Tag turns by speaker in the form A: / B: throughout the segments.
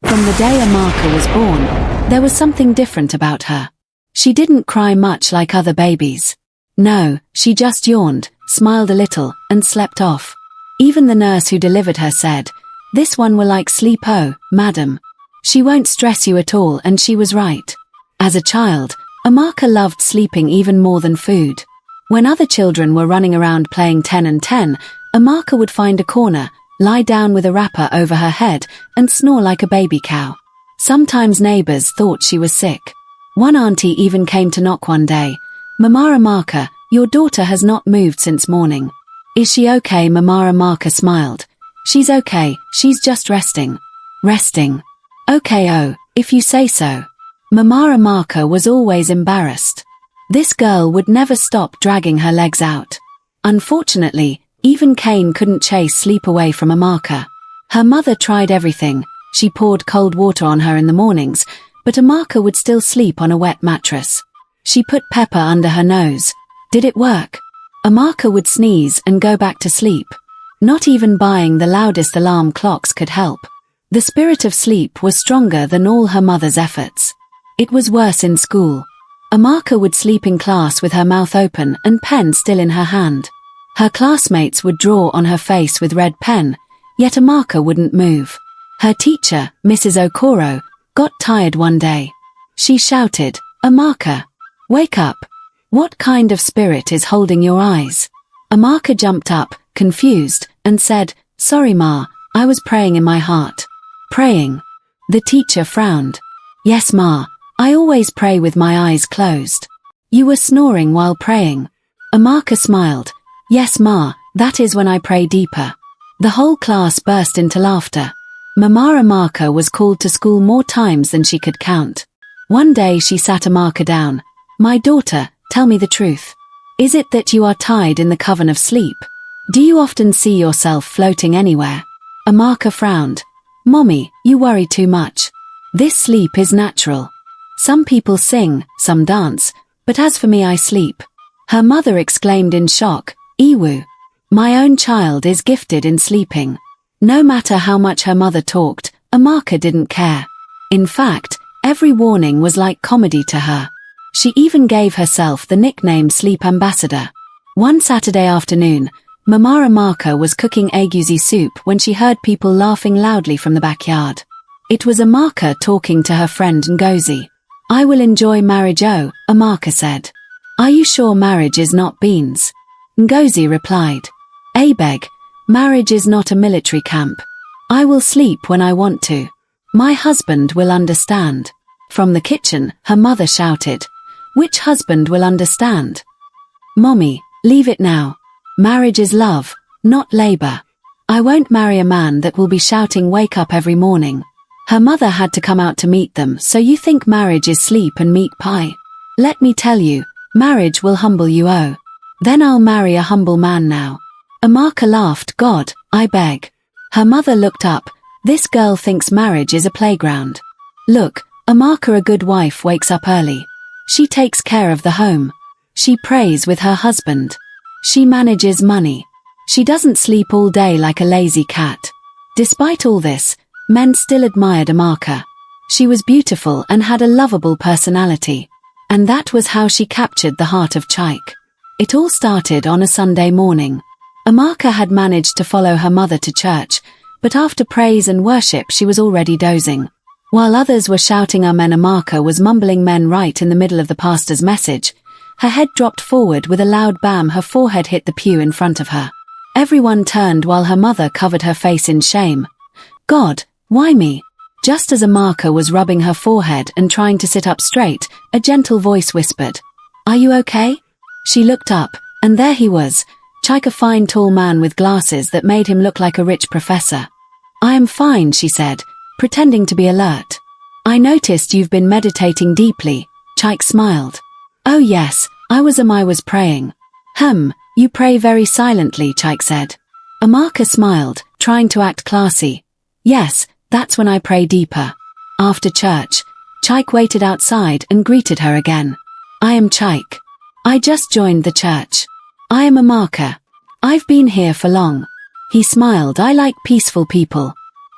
A: From the day Amaka was born, there was something different about her. She didn't cry much like other babies. No, she just yawned, smiled a little, and slept off. Even the nurse who delivered her said, "This one will like sleep, oh, madam. She won't stress you at all," and she was right. As a child, Amaka loved sleeping even more than food. When other children were running around playing 10 and 10, Amaka would find a corner, lie down with a wrapper over her head, and snore like a baby cow. Sometimes neighbors thought she was sick. One auntie even came to knock one day. "Mama Amaka, your daughter has not moved since morning. Is she okay?" Mama Amaka smiled. "She's okay, she's just resting." Resting. "Okay, oh, if you say so." Mama Amaka was always embarrassed. This girl would never stop dragging her legs out. Unfortunately, even Cain couldn't chase sleep away from Amaka. Her mother tried everything. She poured cold water on her in the mornings, but Amaka would still sleep on a wet mattress. She put pepper under her nose. Did it work? Amaka would sneeze and go back to sleep. Not even buying the loudest alarm clocks could help. The spirit of sleep was stronger than all her mother's efforts. It was worse in school. Amaka would sleep in class with her mouth open and pen still in her hand. Her classmates would draw on her face with red pen, yet Amaka wouldn't move. Her teacher, Mrs. Okoro, got tired one day. She shouted, "Amaka, wake up. What kind of spirit is holding your eyes?" Amaka jumped up, confused, and said, "Sorry ma, I was praying in my heart." Praying? The teacher frowned. "Yes ma, I always pray with my eyes closed." "You were snoring while praying." Amaka smiled. "Yes ma, that is when I pray deeper." The whole class burst into laughter. Mama Amaka was called to school more times than she could count. One day she sat Amaka down. "My daughter, tell me the truth. Is it that you are tied in the coven of sleep? Do you often see yourself floating anywhere?" Amaka frowned. "Mommy, you worry too much. This sleep is natural. Some people sing, some dance, but as for me I sleep." Her mother exclaimed in shock, "Iwu. My own child is gifted in sleeping." No matter how much her mother talked, Amaka didn't care. In fact, every warning was like comedy to her. She even gave herself the nickname Sleep Ambassador. One Saturday afternoon, Mama Amaka was cooking egusi soup when she heard people laughing loudly from the backyard. It was Amaka talking to her friend Ngozi. "I will enjoy marriage, oh," Amaka said. "Are you sure marriage is not beans?" Ngozi replied. "Abeg, marriage is not a military camp. I will sleep when I want to. My husband will understand." From the kitchen, her mother shouted, "Which husband will understand?" "Mommy, leave it now. Marriage is love, not labor. I won't marry a man that will be shouting wake up every morning." Her mother had to come out to meet them. "So you think marriage is sleep and meat pie? Let me tell you, marriage will humble you, oh. Then I'll marry a humble man now." Amaka laughed. "God, I beg." Her mother looked up. "This girl thinks marriage is a playground. Look, Amaka, a good wife, wakes up early. She takes care of the home. She prays with her husband. She manages money. She doesn't sleep all day like a lazy cat." Despite all this, men still admired Amaka. She was beautiful and had a lovable personality. And that was how she captured the heart of Chaik. It all started on a Sunday morning. Amaka had managed to follow her mother to church, but after praise and worship she was already dozing. While others were shouting amen, Amaka was mumbling men right in the middle of the pastor's message. Her head dropped forward with a loud bam. Her forehead hit the pew in front of her. Everyone turned while her mother covered her face in shame. "God, why me?" Just as Amaka was rubbing her forehead and trying to sit up straight, a gentle voice whispered, "Are you okay?" She looked up, and there he was, Chaik, a fine tall man with glasses that made him look like a rich professor. "I am fine," she said, pretending to be alert. "I noticed you've been meditating deeply." Chaik smiled. "Oh yes, I was praying." You pray very silently," Chaik said. Amaka smiled, trying to act classy. "Yes, that's when I pray deeper." After church, Chaik waited outside and greeted her again. "I am Chaik. I just joined the church. I am Amaka. I've been here for long." He smiled. "I like peaceful people.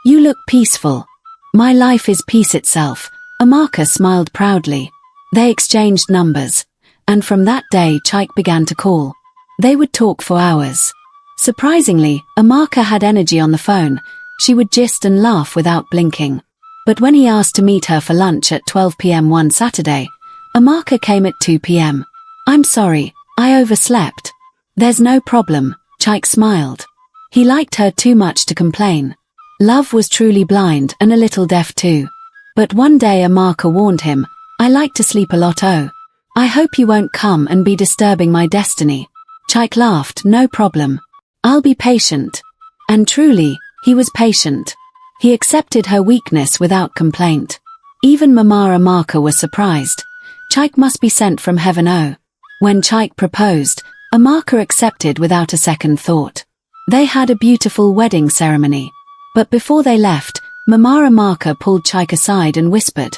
A: You look peaceful." My life is peace itself, Amaka smiled proudly. They exchanged numbers, and from that day Chike began to call. They would talk for hours. Surprisingly, Amaka had energy on the phone. She would gist and laugh without blinking. But when he asked to meet her for lunch at 12 p.m. one Saturday, Amaka came at 2 p.m. I'm sorry, I overslept. There's no problem, Chike smiled. He liked her too much to complain. Love was truly blind and a little deaf too. But one day Amaka warned him, I like to sleep a lot. Oh, I hope you won't come and be disturbing my destiny. Chike laughed, no problem. I'll be patient. And truly, he was patient. He accepted her weakness without complaint. Even Mama Amaka was surprised. Chike must be sent from heaven. Oh. When Chike proposed, Amaka accepted without a second thought. They had a beautiful wedding ceremony. But before they left, Mama Amaka pulled Chike aside and whispered,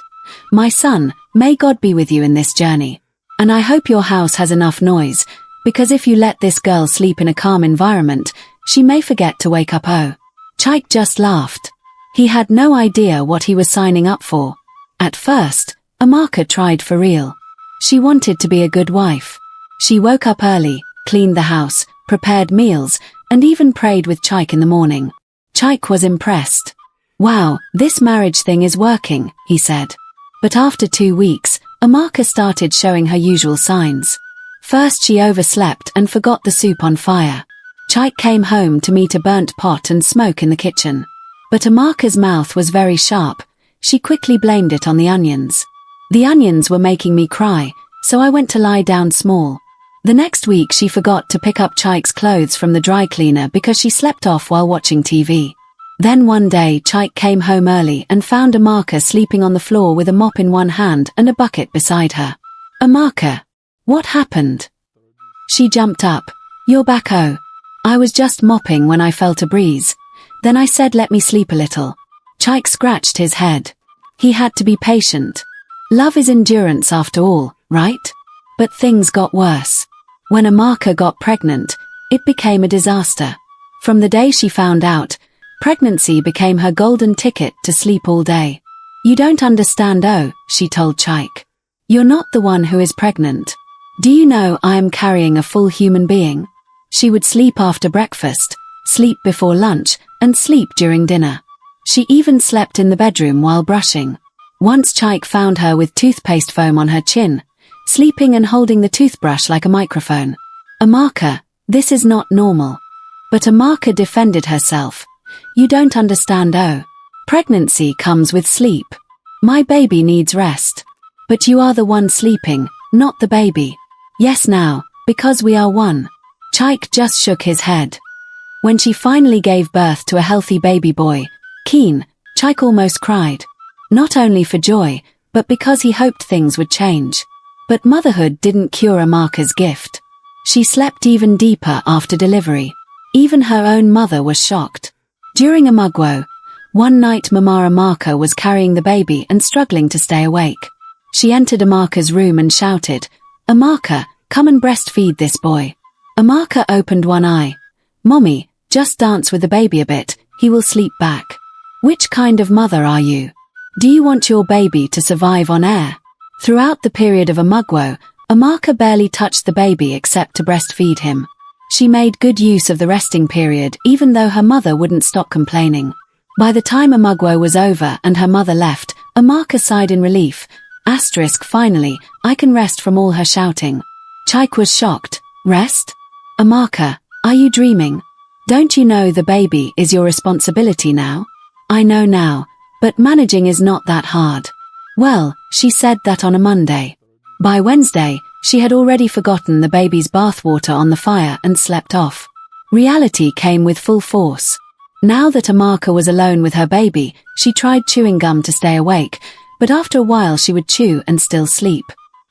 A: My son, may God be with you in this journey. And I hope your house has enough noise, because if you let this girl sleep in a calm environment, she may forget to wake up. Oh. Chike just laughed. He had no idea what he was signing up for. At first, Amaka tried for real. She wanted to be a good wife. She woke up early, cleaned the house, prepared meals, and even prayed with Chike in the morning. Chike was impressed. Wow, this marriage thing is working, he said. But after 2 weeks, Amaka started showing her usual signs. First she overslept and forgot the soup on fire. Chike came home to meet a burnt pot and smoke in the kitchen. But Amaka's mouth was very sharp. She quickly blamed it on the onions. The onions were making me cry, so I went to lie down small. The next week she forgot to pick up Chike's clothes from the dry cleaner because she slept off while watching TV. Then one day Chike came home early and found Amaka sleeping on the floor with a mop in one hand and a bucket beside her. Amaka, what happened? She jumped up. You're back. Oh. I was just mopping when I felt a breeze. Then I said let me sleep a little. Chike scratched his head. He had to be patient. Love is endurance after all, right? But things got worse. When Amaka got pregnant, it became a disaster. From the day she found out, pregnancy became her golden ticket to sleep all day. You don't understand. Oh, she told Chike. You're not the one who is pregnant. Do you know I am carrying a full human being? She would sleep after breakfast, sleep before lunch, and sleep during dinner. She even slept in the bedroom while brushing. Once Chike found her with toothpaste foam on her chin, sleeping and holding the toothbrush like a microphone. Amaka, this is not normal. But Amaka defended herself. You don't understand. Oh. Pregnancy comes with sleep. My baby needs rest. But you are the one sleeping, not the baby. Yes now, because we are one. Chike just shook his head. When she finally gave birth to a healthy baby boy, Keen, Chike almost cried. Not only for joy, but because he hoped things would change. But motherhood didn't cure Amaka's gift. She slept even deeper after delivery. Even her own mother was shocked. During a mugwo, one night Mama Amaka was carrying the baby and struggling to stay awake. She entered Amaka's room and shouted, Amaka, come and breastfeed this boy. Amaka opened one eye. Mommy, just dance with the baby a bit, he will sleep back. Which kind of mother are you? Do you want your baby to survive on air? Throughout the period of a mugwo, Amaka barely touched the baby except to breastfeed him. She made good use of the resting period even though her mother wouldn't stop complaining. By the time Amugwo was over and her mother left, Amaka sighed in relief. Finally, I can rest from all her shouting. Chike was shocked. Rest? Amaka, are you dreaming? Don't you know the baby is your responsibility now? I know now, but managing is not that hard. Well, she said that on a Monday. By Wednesday, she had already forgotten the baby's bathwater on the fire and slept off. Reality came with full force. Now that Amaka was alone with her baby, she tried chewing gum to stay awake, but after a while she would chew and still sleep.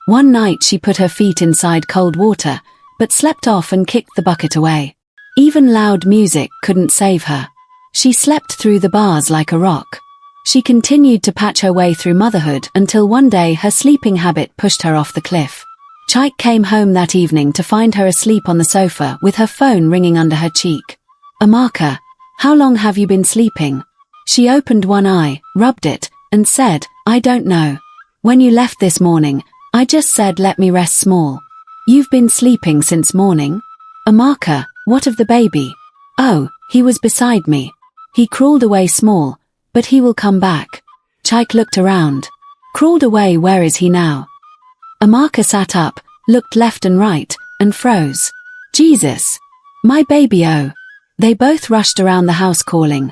A: One night she put her feet inside cold water, but slept off and kicked the bucket away. Even loud music couldn't save her. She slept through the bars like a rock. She continued to patch her way through motherhood until one day her sleeping habit pushed her off the cliff. Chike came home that evening to find her asleep on the sofa with her phone ringing under her cheek. Amaka, how long have you been sleeping? She opened one eye, rubbed it, and said, I don't know. When you left this morning, I just said let me rest small. You've been sleeping since morning? Amaka, what of the baby? Oh, he was beside me. He crawled away small, but he will come back. Chike looked around. Crawled away, where is he now? Amaka sat up, looked left and right, and froze. Jesus! My baby, oh! They both rushed around the house calling,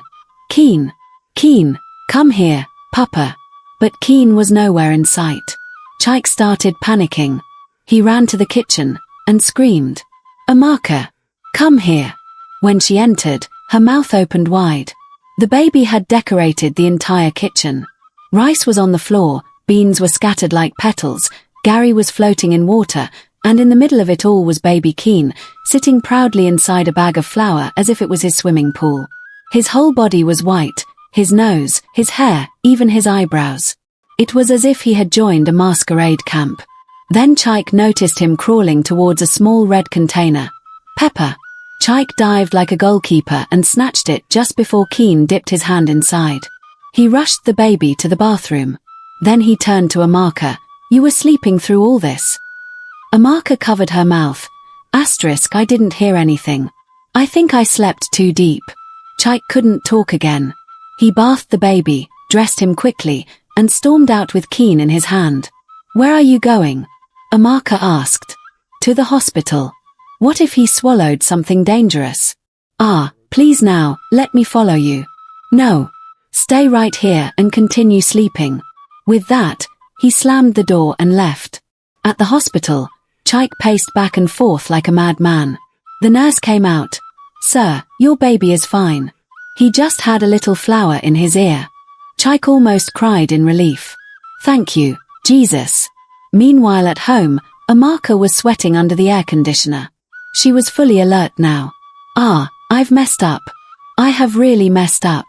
A: Keen! Keen! Come here, Papa! But Keen was nowhere in sight. Chike started panicking. He ran to the kitchen, and screamed, Amaka! Come here! When she entered, her mouth opened wide. The baby had decorated the entire kitchen. Rice was on the floor, beans were scattered like petals, Gary was floating in water, and in the middle of it all was baby Keen, sitting proudly inside a bag of flour as if it was his swimming pool. His whole body was white, his nose, his hair, even his eyebrows. It was as if he had joined a masquerade camp. Then Chike noticed him crawling towards a small red container. Pepper. Chike dived like a goalkeeper and snatched it just before Keen dipped his hand inside. He rushed the baby to the bathroom. Then he turned to Amaka. You were sleeping through all this? Amaka covered her mouth. I didn't hear anything. I think I slept too deep. Chike couldn't talk again. He bathed the baby, dressed him quickly, and stormed out with Keen in his hand. Where are you going? Amaka asked. To the hospital. What if he swallowed something dangerous? Please now, let me follow you. No. Stay right here and continue sleeping. With that, he slammed the door and left. At the hospital, Chike paced back and forth like a madman. The nurse came out. Sir, your baby is fine. He just had a little flower in his ear. Chike almost cried in relief. Thank you, Jesus. Meanwhile at home, Amaka was sweating under the air conditioner. She was fully alert now. I've messed up. I have really messed up.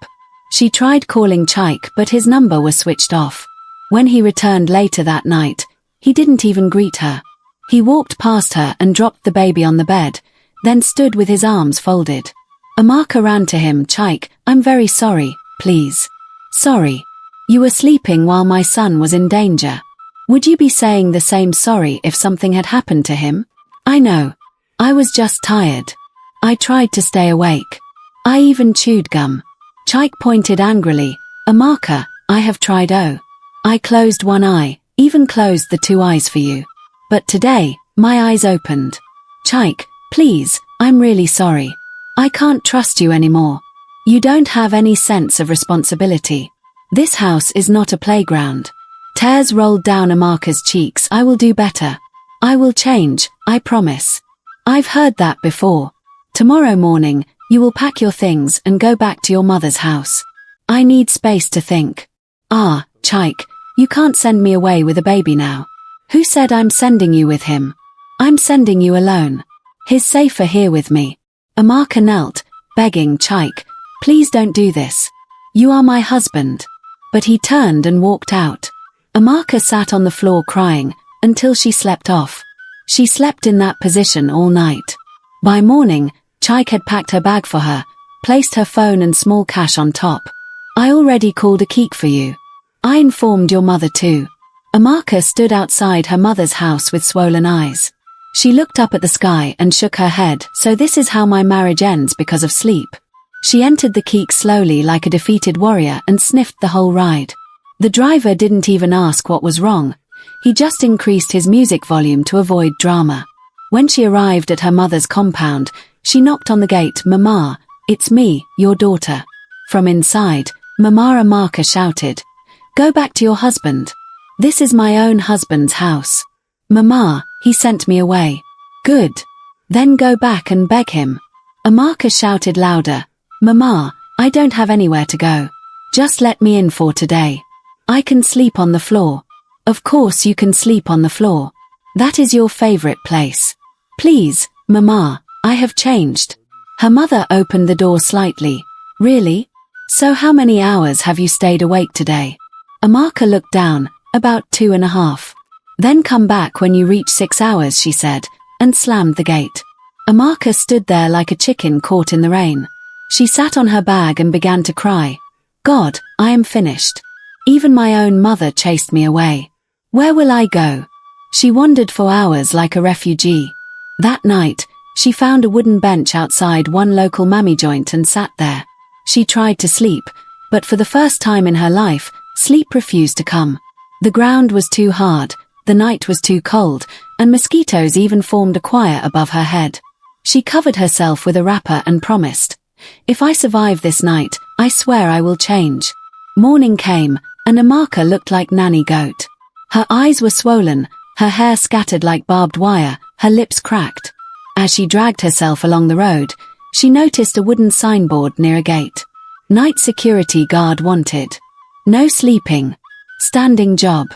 A: She tried calling Chike, but his number was switched off. When he returned later that night, he didn't even greet her. He walked past her and dropped the baby on the bed, then stood with his arms folded. Amaka ran to him. Chike, I'm very sorry, please. Sorry. You were sleeping while my son was in danger. Would you be saying the same sorry if something had happened to him? I know. I was just tired. I tried to stay awake. I even chewed gum. Chike pointed angrily. Amaka, I have tried. I closed one eye, even closed the two eyes for you. But today, my eyes opened. Chike, please, I'm really sorry. I can't trust you anymore. You don't have any sense of responsibility. This house is not a playground. Tears rolled down Amaka's cheeks. I will do better. I will change, I promise. I've heard that before. Tomorrow morning, you will pack your things and go back to your mother's house. I need space to think. Chike, you can't send me away with a baby now. Who said I'm sending you with him? I'm sending you alone. He's safer here with me. Amaka knelt, begging Chike, please don't do this. You are my husband. But he turned and walked out. Amaka sat on the floor crying, until she slept off. She slept in that position all night. By morning, Chike had packed her bag for her, placed her phone and small cash on top. I already called a keek for you. I informed your mother too. Amaka stood outside her mother's house with swollen eyes. She looked up at the sky and shook her head. So this is how my marriage ends because of sleep. She entered the keek slowly like a defeated warrior and sniffed the whole ride. The driver didn't even ask what was wrong. He just increased his music volume to avoid drama. When she arrived at her mother's compound, she knocked on the gate. Mama, it's me, your daughter. From inside, Mama Amaka shouted, go back to your husband. This is my own husband's house. Mama, he sent me away. Good. Then go back and beg him. Amaka shouted louder, Mama, I don't have anywhere to go. Just let me in for today. I can sleep on the floor. Of course you can sleep on the floor. That is your favorite place. Please, Mama, I have changed. Her mother opened the door slightly. Really? So how many hours have you stayed awake today? Amaka looked down, about 2.5. Then come back when you reach 6 hours, she said, and slammed the gate. Amaka stood there like a chicken caught in the rain. She sat on her bag and began to cry. God, I am finished. Even my own mother chased me away. Where will I go? She wandered for hours like a refugee. That night, she found a wooden bench outside one local mammy joint and sat there. She tried to sleep, but for the first time in her life, sleep refused to come. The ground was too hard, the night was too cold, and mosquitoes even formed a choir above her head. She covered herself with a wrapper and promised, "If I survive this night, I swear I will change." Morning came, and Amaka looked like Nanny Goat. Her eyes were swollen, her hair scattered like barbed wire, her lips cracked. As she dragged herself along the road, she noticed a wooden signboard near a gate. Night security guard wanted. No sleeping. Standing job.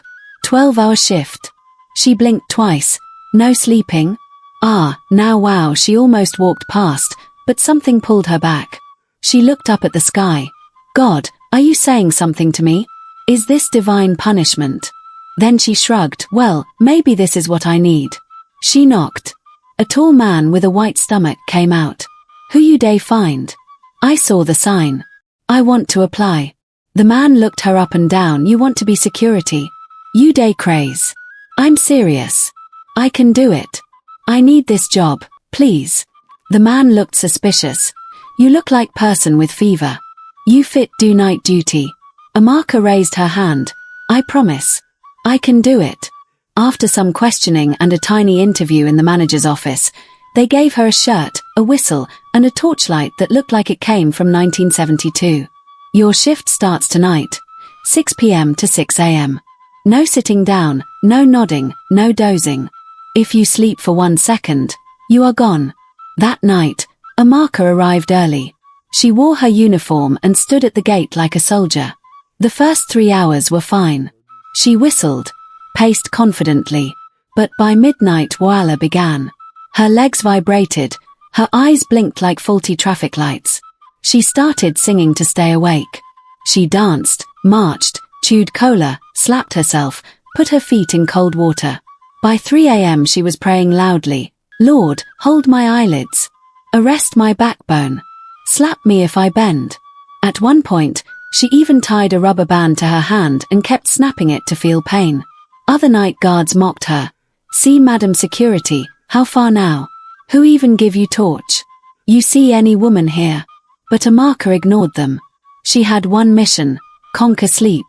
A: 12-hour shift. She blinked twice. No sleeping? Now wow, she almost walked past, but something pulled her back. She looked up at the sky. God, are you saying something to me? Is this divine punishment? Then she shrugged, well, maybe this is what I need. She knocked. A tall man with a white stomach came out. Who you dey find? I saw the sign. I want to apply. The man looked her up and down. You want to be security? You dey craze. I'm serious. I can do it. I need this job, please. The man looked suspicious. You look like person with fever. You fit do night duty. Amaka raised her hand. I promise. I can do it. After some questioning and a tiny interview in the manager's office, they gave her a shirt, a whistle, and a torchlight that looked like it came from 1972. Your shift starts tonight, 6 p.m. to 6 a.m. No sitting down, no nodding, no dozing. If you sleep for 1 second, you are gone. That night, Amaka arrived early. She wore her uniform and stood at the gate like a soldier. The first 3 hours were fine. She whistled, paced confidently, but by midnight Wala began. Her legs vibrated, her eyes blinked like faulty traffic lights. She started singing to stay awake. She danced, marched, chewed cola, slapped herself, put her feet in cold water. By 3 a.m. she was praying loudly, Lord, hold my eyelids. Arrest my backbone. Slap me if I bend. At one point, she even tied a rubber band to her hand and kept snapping it to feel pain. Other night guards mocked her. See Madam Security, how far now? Who even give you torch? You see any woman here? But Amaka ignored them. She had one mission, conquer sleep.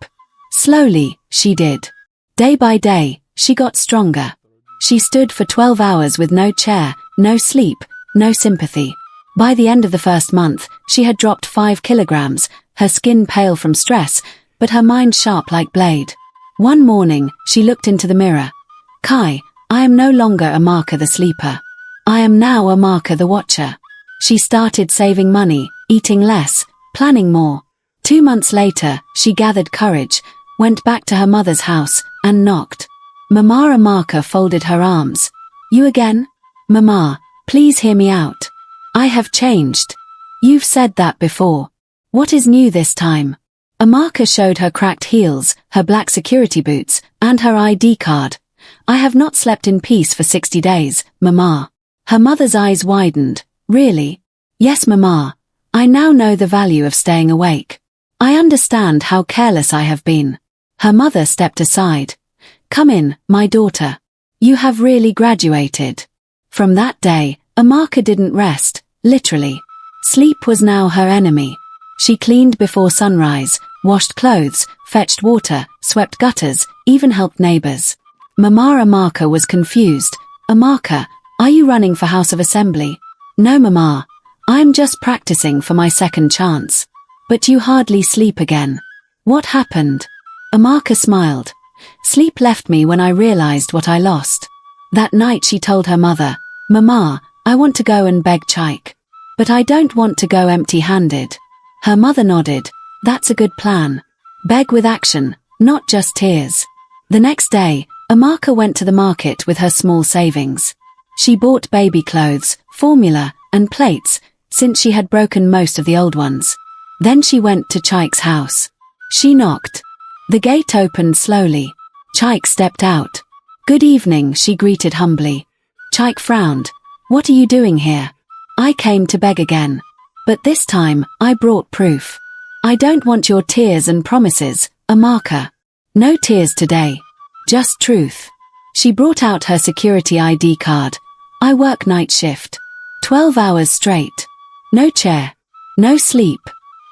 A: Slowly, she did. Day by day, she got stronger. She stood for 12 hours with no chair, no sleep, no sympathy. By the end of the first month, she had dropped 5 kilograms, her skin pale from stress, but her mind sharp like blade. One morning, she looked into the mirror. Kai, I am no longer Amaka the sleeper. I am now Amaka the watcher. She started saving money, eating less, planning more. 2 months later, she gathered courage, went back to her mother's house, and knocked. Mama Amaka folded her arms. You again? Mama, please hear me out. I have changed. You've said that before. What is new this time? Amaka showed her cracked heels, her black security boots, and her ID card. I have not slept in peace for 60 days, Mama. Her mother's eyes widened. Really? Yes, Mama. I now know the value of staying awake. I understand how careless I have been. Her mother stepped aside. Come in, my daughter. You have really graduated. From that day, Amaka didn't rest, literally. Sleep was now her enemy. She cleaned before sunrise, washed clothes, fetched water, swept gutters, even helped neighbors. Mama Amaka was confused. Amaka, are you running for House of Assembly? No, Mama. I'm just practicing for my second chance. But you hardly sleep again. What happened? Amaka smiled. Sleep left me when I realized what I lost. That night she told her mother, Mama, I want to go and beg Chaik. But I don't want to go empty-handed. Her mother nodded. That's a good plan. Beg with action, not just tears. The next day, Amaka went to the market with her small savings. She bought baby clothes, formula, and plates, since she had broken most of the old ones. Then she went to Chaik's house. She knocked. The gate opened slowly. Chaik stepped out. Good evening, she greeted humbly. Chaik frowned. What are you doing here? I came to beg again. But this time, I brought proof. I don't want your tears and promises, Amaka. No tears today. Just truth. She brought out her security ID card. I work night shift. 12 hours straight. No chair. No sleep.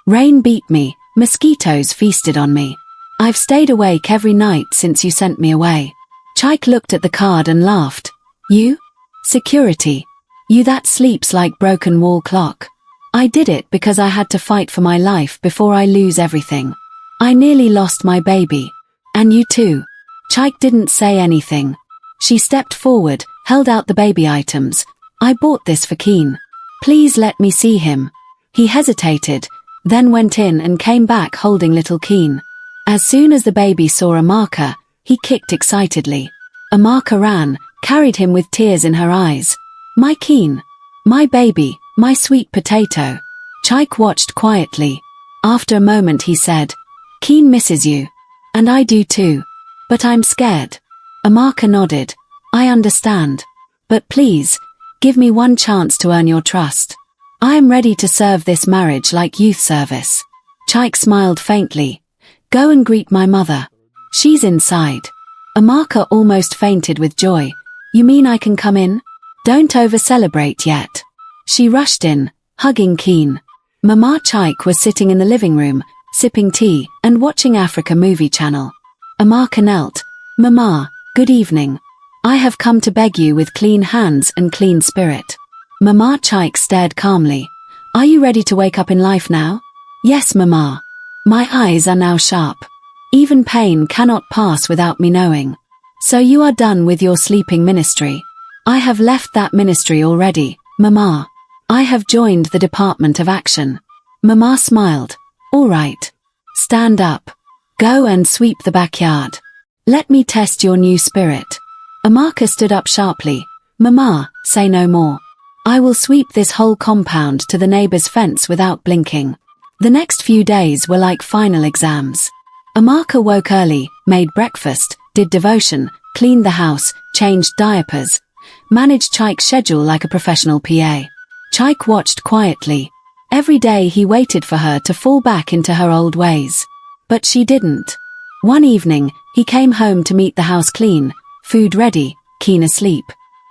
A: Rain beat me, mosquitoes feasted on me. I've stayed awake every night since you sent me away. Chaik looked at the card and laughed. You? Security. You that sleeps like broken wall clock. I did it because I had to fight for my life before I lose everything. I nearly lost my baby. And you too. Chaik didn't say anything. She stepped forward, held out the baby items. I bought this for Keen. Please let me see him. He hesitated, then went in and came back holding little Keen. As soon as the baby saw Amaka, he kicked excitedly. Amaka ran, carried him with tears in her eyes. My Keen. My baby, my sweet potato. Chaik watched quietly. After a moment he said, Keen misses you. And I do too. But I'm scared. Amaka nodded. I understand. But please, give me one chance to earn your trust. I am ready to serve this marriage like youth service. Chaik smiled faintly. Go and greet my mother. She's inside. Amaka almost fainted with joy. You mean I can come in? Don't over-celebrate yet. She rushed in, hugging Keen. Mama Chaik was sitting in the living room, sipping tea and watching Africa Movie Channel. Amaka knelt. Mama, good evening. I have come to beg you with clean hands and clean spirit. Mama Chaik stared calmly. Are you ready to wake up in life now? Yes, Mama. My eyes are now sharp. Even pain cannot pass without me knowing. So you are done with your sleeping ministry. I have left that ministry already, Mama. I have joined the Department of Action. Mama smiled. All right. Stand up. Go and sweep the backyard. Let me test your new spirit. Amaka stood up sharply. Mama, say no more. I will sweep this whole compound to the neighbor's fence without blinking. The next few days were like final exams. Amaka woke early, made breakfast, did devotion, cleaned the house, changed diapers, managed Chaik's schedule like a professional PA. Chaik watched quietly. Every day he waited for her to fall back into her old ways. But she didn't. One evening, he came home to meet the house clean, food ready, Keen asleep.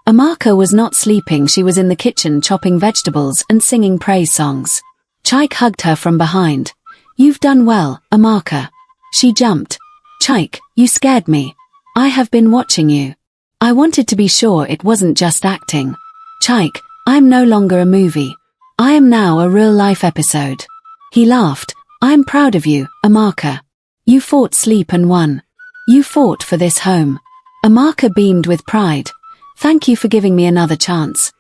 A: Amaka was not sleeping, she was in the kitchen chopping vegetables and singing praise songs. Chaik hugged her from behind. You've done well, Amaka. She jumped. Chaik, you scared me. I have been watching you. I wanted to be sure it wasn't just acting. Chaik, I am no longer a movie. I am now a real-life episode. He laughed. I am proud of you, Amaka. You fought sleep and won. You fought for this home. Amaka beamed with pride. Thank you for giving me another chance.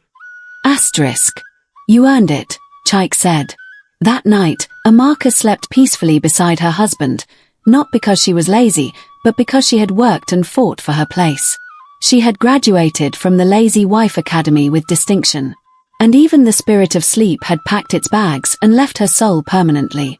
A: Asterisk. You earned it, Chaik said. That night, Amaka slept peacefully beside her husband, not because she was lazy, but because she had worked and fought for her place. She had graduated from the Lazy Wife Academy with distinction. And even the spirit of sleep had packed its bags and left her soul permanently.